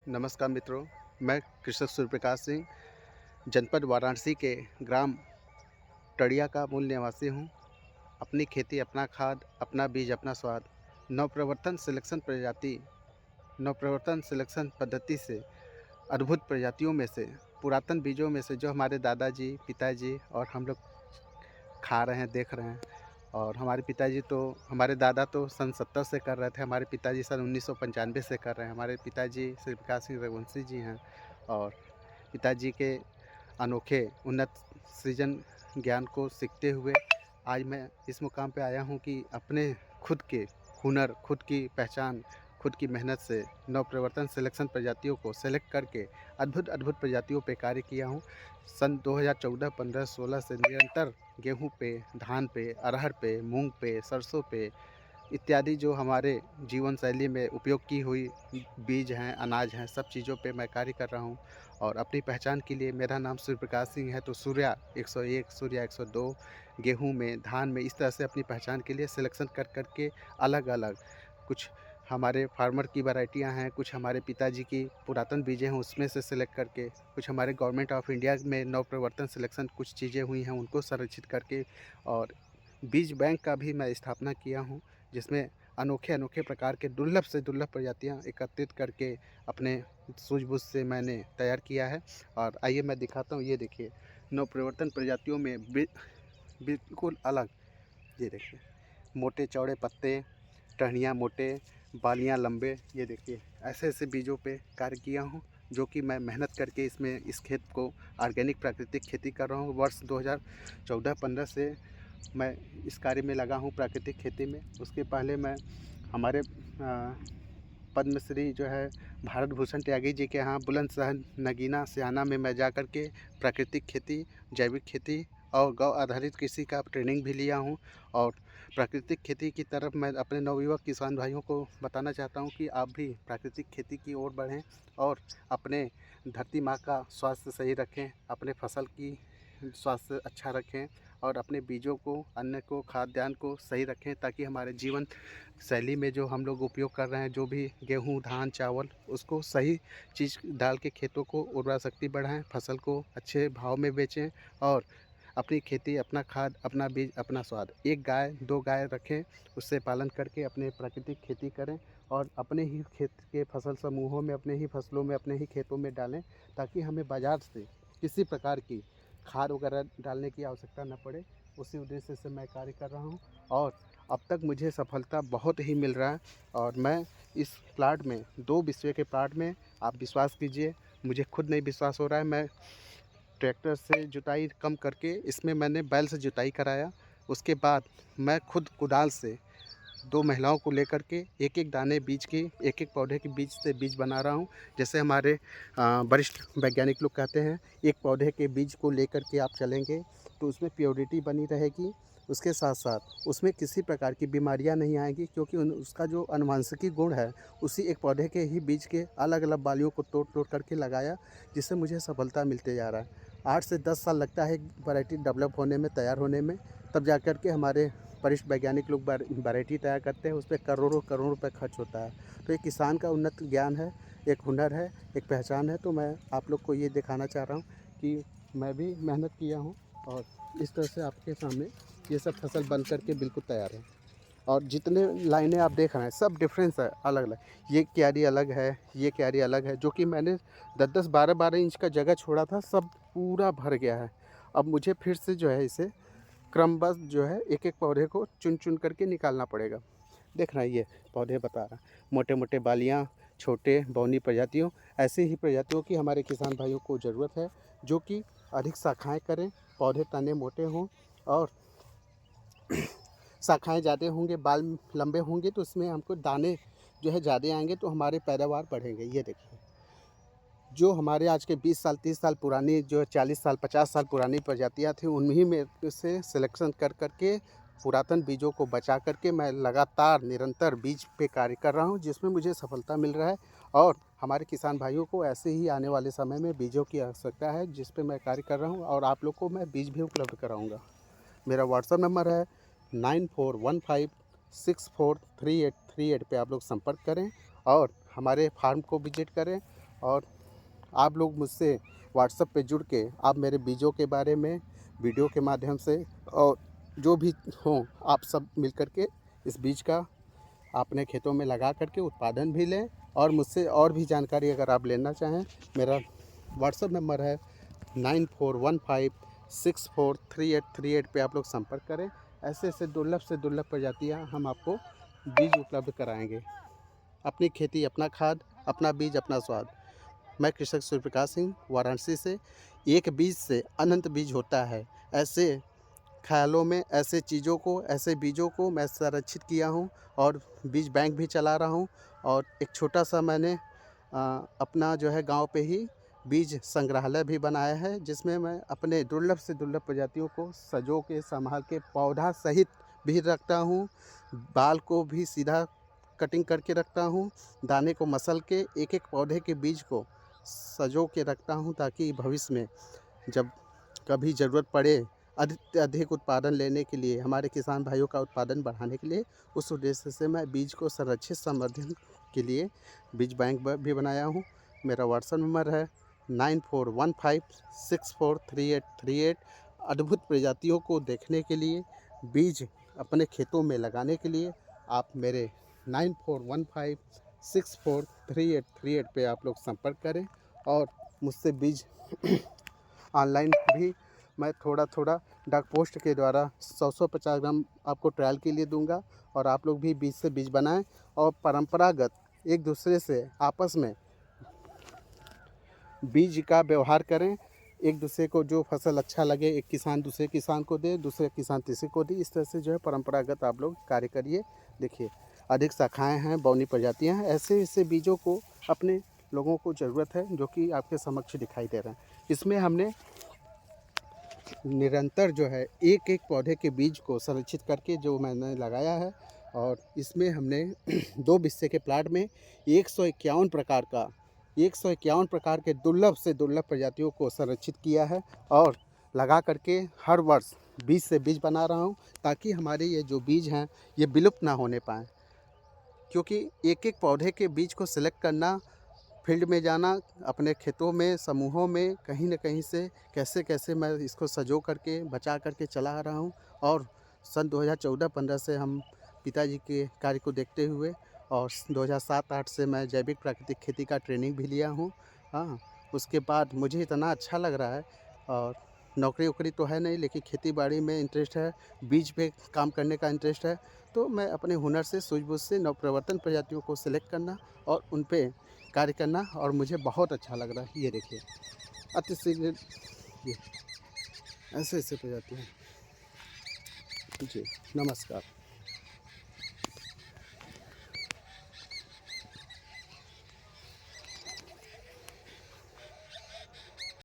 नमस्कार मित्रों, मैं कृषक सूर्यप्रकाश सिंह, जनपद वाराणसी के ग्राम टड़िया का मूल निवासी हूँ। अपनी खेती, अपना खाद, अपना बीज, अपना स्वाद। नवप्रवर्तन सिलेक्शन पद्धति से अद्भुत प्रजातियों में से, पुरातन बीजों में से जो हमारे दादाजी, पिताजी और हम लोग खा रहे हैं, देख रहे हैं। और हमारे दादा तो सन 70 से कर रहे थे, हमारे पिताजी सन 1995 से कर रहे हैं। हमारे पिताजी श्री प्रकाश सिंह रघुवंशी जी हैं। और पिताजी के अनोखे उन्नत सृजन ज्ञान को सीखते हुए आज मैं इस मुकाम पे आया हूँ कि अपने खुद के हुनर, खुद की पहचान, खुद की मेहनत से नवप्रवर्तन सिलेक्शन प्रजातियों को सेलेक्ट करके अद्भुत अद्भुत प्रजातियों पे कार्य किया हूँ। सन 2014, 15, 16 से निरंतर गेहूँ पे, धान पे, अरहर पे, मूंग पे, सरसों पे इत्यादि जो हमारे जीवन शैली में उपयोग की हुई बीज हैं, अनाज हैं, सब चीज़ों पे मैं कार्य कर रहा हूँ। और अपनी पहचान के लिए मेरा नाम सूर्यप्रकाश सिंह है, तो सूर्या 101, सूर्या 102, गेहूँ में, धान में, इस तरह से अपनी पहचान के लिए सिलेक्शन कर कर के अलग-अलग कुछ हमारे फार्मर की वैराइटियाँ हैं, कुछ हमारे पिताजी की पुरातन बीजें हैं उसमें से सिलेक्ट करके, कुछ हमारे गवर्नमेंट ऑफ इंडिया में नवप्रवर्तन सिलेक्शन कुछ चीज़ें हुई हैं उनको संरक्षित करके, और बीज बैंक का भी मैं स्थापना किया हूँ, जिसमें अनोखे अनोखे प्रकार के दुर्लभ से दुर्लभ प्रजातियाँ एकत्रित करके अपने सूझबूझ से मैंने तैयार किया है। और आइए मैं दिखाता हूँ, ये देखिए नवप्रवर्तन प्रजातियों में बिल्कुल अलग, ये देखिए मोटे चौड़े पत्ते, टहनियाँ मोटे, बालियाँ लंबे, ये देखिए ऐसे ऐसे बीजों पे कार्य किया हूँ, जो कि मैं मेहनत करके इस खेत को ऑर्गेनिक प्राकृतिक खेती कर रहा हूँ। वर्ष 2014-15 से मैं इस कार्य में लगा हूँ, प्राकृतिक खेती में। उसके पहले मैं हमारे पद्मश्री जो है भारत भूषण त्यागी जी के यहाँ बुलंदशहर नगीना सियाना में मैं जा कर के प्राकृतिक खेती, जैविक खेती और गौ आधारित कृषि का ट्रेनिंग भी लिया हूँ। और प्राकृतिक खेती की तरफ मैं अपने नवयुवक किसान भाइयों को बताना चाहता हूँ कि आप भी प्राकृतिक खेती की ओर बढ़ें और अपने धरती माँ का स्वास्थ्य सही रखें, अपने फसल की स्वास्थ्य अच्छा रखें और अपने बीजों को, अन्न को, खाद्यान्न को सही रखें, ताकि हमारे जीवन शैली में जो हम लोग उपयोग कर रहे हैं, जो भी गेहूँ, धान, चावल, उसको सही चीज़ डाल के खेतों को उर्वरा शक्ति बढ़ाएं, फसल को अच्छे भाव में बेचें और अपनी खेती, अपना खाद, अपना बीज, अपना स्वाद। एक गाय, 2 गाय रखें, उससे पालन करके अपने प्राकृतिक खेती करें और अपने ही खेत के फसल समूहों में, अपने ही फसलों में, अपने ही खेतों में डालें, ताकि हमें बाज़ार से किसी प्रकार की खाद वगैरह डालने की आवश्यकता न पड़े। उसी उद्देश्य से मैं कार्य कर रहा हूँ और अब तक मुझे सफलता बहुत ही मिल रहा है। और मैं इस प्लाट में, 2 बिस्वे के प्लाट में, आप विश्वास कीजिए, मुझे खुद नहीं विश्वास हो रहा है, मैं ट्रैक्टर से जुताई कम करके इसमें मैंने बैल से जुताई कराया। उसके बाद मैं खुद कुदाल से 2 महिलाओं को लेकर के एक-एक दाने बीज की, एक-एक पौधे के बीज से बीज बना रहा हूँ। जैसे हमारे वरिष्ठ वैज्ञानिक लोग कहते हैं, एक पौधे के बीज को लेकर के आप चलेंगे तो उसमें प्योरिटी बनी रहेगी। उसके साथ-साथ उसमें किसी प्रकार की बीमारियाँ नहीं आएँगी, क्योंकि उसका जो आनुवंशिकी गुण है, उसी एक पौधे के ही बीज के अलग-अलग बालियों को तोड़-तोड़ करके लगाया, जिससे मुझे सफलता मिलते जा रहा है। 8 से 10 साल लगता है एक वैरायटी डेवलप होने में, तैयार होने में, तब जा कर के हमारे वरिष्ठ वैज्ञानिक लोग वैरायटी तैयार करते हैं, उस पे करोड़ों करोड़ों रुपए खर्च होता है। तो ये किसान का उन्नत ज्ञान है, एक हुनर है, एक पहचान है। तो मैं आप लोग को ये दिखाना चाह रहा हूँ कि मैं भी मेहनत किया हूँ और इस तरह से आपके सामने ये सब फसल बन कर के बिल्कुल तैयार है। और जितने लाइनें आप देख रहे हैं, सब डिफरेंस है, अलग-अलग। ये क्यारी अलग है, ये क्यारी अलग है, जो कि मैंने 10-10, 12-12 इंच का जगह छोड़ा था, सब पूरा भर गया है। अब मुझे फिर से जो है इसे क्रमबद्ध जो है एक-एक पौधे को चुन-चुन करके निकालना पड़ेगा। देख रहे हैं, ये पौधे बता रहा है, मोटे-मोटे बालियाँ, छोटे बौनी प्रजातियों, ऐसी ही प्रजातियों की हमारे किसान भाइयों को ज़रूरत है, जो कि अधिक शाखाएँ करें, पौधे तने मोटे हों और शाखाएँ ज़्यादा होंगे, बाल लंबे होंगे, तो उसमें हमको दाने जो है ज़्यादा आएँगे, तो हमारे पैदावार बढ़ेंगे। ये देखिए, जो हमारे आज के 20 साल, 30 साल पुरानी, जो 40 साल, 50 साल पुरानी प्रजातियाँ थी, उन्हीं में से सिलेक्शन कर कर के पुरातन बीजों को बचा कर के मैं लगातार निरंतर बीज पे कार्य कर रहा हूँ, जिसमें मुझे सफलता मिल रहा है। और हमारे किसान भाइयों को ऐसे ही आने वाले समय में बीजों की आवश्यकता है, जिस पे मैं कार्य कर रहा हूँ और आप लोग को मैं बीज भी उपलब्ध कराऊँगा। मेरा व्हाट्सएप नंबर है 9415643838 पे आप लोग संपर्क करें और हमारे फार्म को विजिट करें और आप लोग मुझसे व्हाट्सएप पे जुड़ के आप मेरे बीजों के बारे में वीडियो के माध्यम से और जो भी हो आप सब मिल कर के इस बीज का अपने खेतों में लगा करके उत्पादन भी लें। और मुझसे और भी जानकारी अगर आप लेना चाहें, मेरा व्हाट्सएप नंबर है 9415643838 पे आप लोग संपर्क करें। ऐसे ऐसे दुर्लभ से दुर्लभ प्रजातियाँ हम आपको बीज उपलब्ध कराएंगे। अपनी खेती, अपना खाद, अपना बीज, अपना स्वाद। मैं कृषक सूर्यप्रकाश सिंह, वाराणसी से। एक बीज से अनंत बीज होता है। ऐसे ख्यालों में, ऐसे चीज़ों को, ऐसे बीजों को मैं संरक्षित किया हूँ और बीज बैंक भी चला रहा हूँ। और एक छोटा सा मैंने अपना जो है गांव पे ही बीज संग्रहालय भी बनाया है, जिसमें मैं अपने दुर्लभ से दुर्लभ प्रजातियों को सजो के, संभाल के, पौधा सहित भी रखता हूँ। बाल को भी सीधा कटिंग करके रखता हूँ। दाने को मसल के एक एक पौधे के बीज को सजो के रखता हूँ, ताकि भविष्य में जब कभी ज़रूरत पड़े अधिक अधिक उत्पादन लेने के लिए, हमारे किसान भाइयों का उत्पादन बढ़ाने के लिए, उस उद्देश्य से मैं बीज को संरक्षित संवर्धन के लिए बीज बैंक भी बनाया हूँ। मेरा व्हाट्सएप नंबर है 9415643838। अद्भुत प्रजातियों को देखने के लिए, बीज अपने खेतों में लगाने के लिए आप मेरे 9415643838 पे आप लोग संपर्क करें। और मुझसे बीज ऑनलाइन भी मैं थोड़ा थोड़ा डाक पोस्ट के द्वारा 100-150 ग्राम आपको ट्रायल के लिए दूंगा। और आप लोग भी बीज से बीज बनाएं और परंपरागत एक दूसरे से आपस में बीज का व्यवहार करें। एक दूसरे को जो फसल अच्छा लगे, एक किसान दूसरे किसान को दे, दूसरे किसान तीसरे को दे। इस तरह से जो है परंपरागत आप लोग कार्य करिए। देखिए, अधिक शाखाएँ हैं, बौनी प्रजातियाँ हैं। ऐसे ऐसे बीजों को अपने लोगों को ज़रूरत है, जो कि आपके समक्ष दिखाई दे रहे हैं। इसमें हमने निरंतर जो है एक एक पौधे के बीज को संरक्षित करके जो मैंने लगाया है। और इसमें हमने 2 बिस्से के प्लाट में 151 प्रकार के दुर्लभ से दुर्लभ प्रजातियों को संरक्षित किया है। और लगा करके हर वर्ष बीज से बीज बना रहा हूँ, ताकि हमारे ये जो बीज हैं ये विलुप्त ना होने पाएँ। क्योंकि एक एक पौधे के बीज को सिलेक्ट करना, फील्ड में जाना, अपने खेतों में, समूहों में, कहीं न कहीं से कैसे कैसे मैं इसको सँजो करके, बचा करके चला आ रहा हूँ। और सन 2014-15 से हम पिताजी के कार्य को देखते हुए, और 2007-8 से मैं जैविक प्राकृतिक खेती का ट्रेनिंग भी लिया हूँ। हाँ, उसके बाद मुझे इतना अच्छा लग रहा है। और नौकरी-वोकरी तो है नहीं, लेकिन खेती-बाड़ी में इंटरेस्ट है, बीज पे काम करने का इंटरेस्ट है। तो मैं अपने हुनर से, सूझबूझ से नवप्रवर्तन प्रजातियों को सिलेक्ट करना और उन पे कार्य करना, और मुझे बहुत अच्छा लग रहा है। ये देखिए, अति शीघ्र ये ऐसे-ऐसे प्रजातियाँ। जी, नमस्कार।